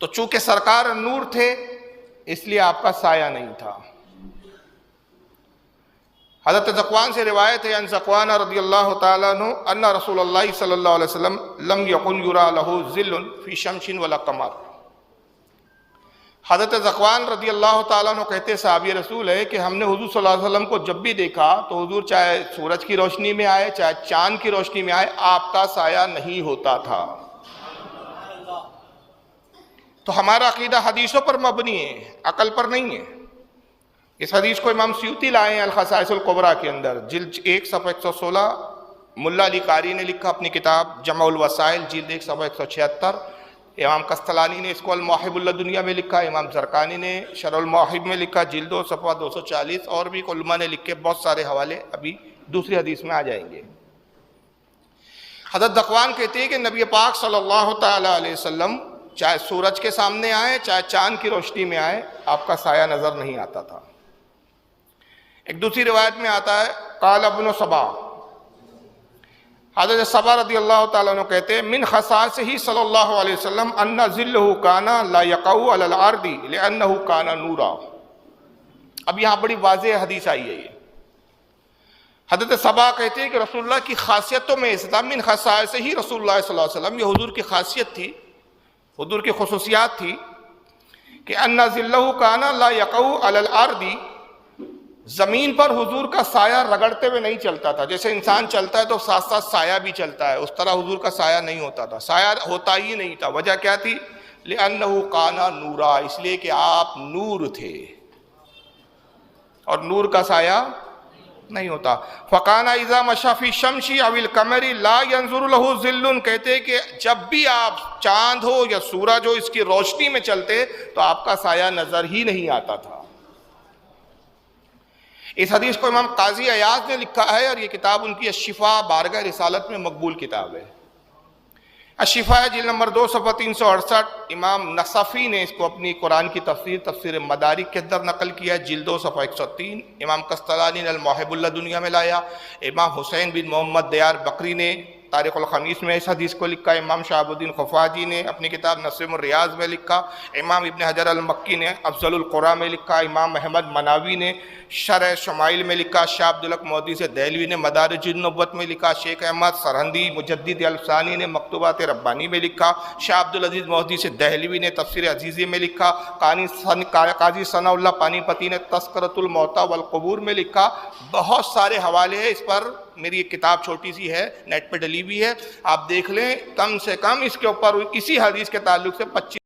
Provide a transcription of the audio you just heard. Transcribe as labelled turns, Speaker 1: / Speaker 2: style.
Speaker 1: تو چونکہ سرکار نور تھے اس لیے آپ کا سایہ نہیں تھا۔ حضرت ذکوان سے روایت ہے، ان ذکوان رضی اللہ تعالیٰ عنہ ان رسول اللہ صلی اللہ علیہ وسلم لم یکن یرا لہ ظل فی شمس ولا قمر۔ حضرت ذکوان رضی اللہ تعالیٰ عنہ کہتے صحابی رسول ہے کہ ہم نے حضور صلی اللہ علیہ وسلم کو جب بھی دیکھا تو حضور چاہے سورج کی روشنی میں آئے چاہے چاند کی روشنی میں آئے آپ کا سایہ نہیں ہوتا تھا۔ تو ہمارا عقیدہ حدیثوں پر مبنی ہے، عقل پر نہیں ہے۔ اس حدیث کو امام سیوطی لائے ہیں الخصائص الکبریٰ کے اندر، جلد 1 صفحہ 116، ملا علی قاری نے لکھا اپنی کتاب جمع الوسائل جلد 1 صفحہ 176، امام قسطلانی نے اس کو المواہب اللدنیہ میں لکھا، امام زرقانی نے شرح المواہب میں لکھا جلد 2 صفحہ 240، اور بھی علماء نے لکھے بہت سارے حوالے ابھی دوسری حدیث میں آ جائیں گے۔ حضرت ذکوان کہتے ہیں کہ نبی پاک صلی اللہ تعالیٰ علیہ وسلم چاہے سورج کے سامنے آئے چاہے چاند کی روشنی میں آئے آپ کا سایہ نظر نہیں آتا تھا۔ ایک دوسری روایت میں آتا ہے قال ابن صبا، حضرت صبا رضی اللہ تعالیٰ عنہ کہتے ہیں من خصائصہ صلی اللہ علیہ وسلم ان ظلہ کان لا یقع علی الارض لانہ کان نورا۔ اب یہاں بڑی واضح حدیث آئی ہے۔ یہ حضرت صبا کہتے ہیں کہ رسول اللہ کی خاصیتوں میں اس طرح من خصائصہ رسول اللہ صلی اللہ علیہ وسلم، یہ حضور کی خاصیت تھی، حضور کی خصوصیات تھی کہ ان ظلہ کان لا یقع علی الارض، زمین پر حضور کا سایہ رگڑتے ہوئے نہیں چلتا تھا۔ جیسے انسان چلتا ہے تو ساتھ ساتھ سایہ بھی چلتا ہے، اس طرح حضور کا سایہ نہیں ہوتا تھا، سایہ ہوتا ہی نہیں تھا۔ وجہ کیا تھی؟ لِأَنَّهُ كَانَ نُورًا، اس لیے کہ آپ نور تھے اور نور کا سایہ نہیں ہوتا۔ فَكَانَ إِذَا مَشَى فِي الشَّمْسِ أَوِ الْقَمَرِ لَا يَنْظُرُ لَهُ ظِلٌّ، کہتے کہ جب بھی آپ چاند ہو یا سورج ہو اس کی روشنی میں چلتے تو آپ کا سایہ نظر ہی نہیں آتا تھا۔ اس حدیث کو امام قاضی عیاض نے لکھا ہے اور یہ کتاب ان کی الشفا بارگاہ رسالت میں مقبول کتاب ہے۔ الشفا جلد نمبر 2 صفحہ 368، امام نصفی نے اس کو اپنی قرآن کی تفسیر مدارک کے اندر نقل کیا ہے، جلد 2 صفحہ 103، امام قسطلانی نے المواہب اللدنیہ میں لایا، امام حسین بن محمد دیار بکری نے تاریخ الخمیس میں اس حدیث کو لکھا، امام شہاب الدین خفاجی نے اپنی کتاب نسیم الریاض میں لکھا، امام ابن حجر المکی نے افضل القرآن میں لکھا، امام محمد مناوی نے شرح شمائل میں لکھا، شاہ عبدالحق محدث دہلوی نے مدارج النبوت میں لکھا، شیخ احمد سرہندی مجدد الفسانی نے مکتوبات ربانی میں لکھا، شاہ عبدالعزیز محدث دہلوی نے تفسیر عزیزی میں لکھا، قاضی ثناء اللہ پانی پتی نے تذکرۃ الموتیٰ والقبور میں لکھا۔ بہت سارے حوالے ہیں، اس پر میری ایک کتاب چھوٹی سی ہے نیٹ پہ ڈلی ہوئی ہے، آپ دیکھ لیں، کم سے کم اس کے اوپر اسی حدیث کے تعلق سے 25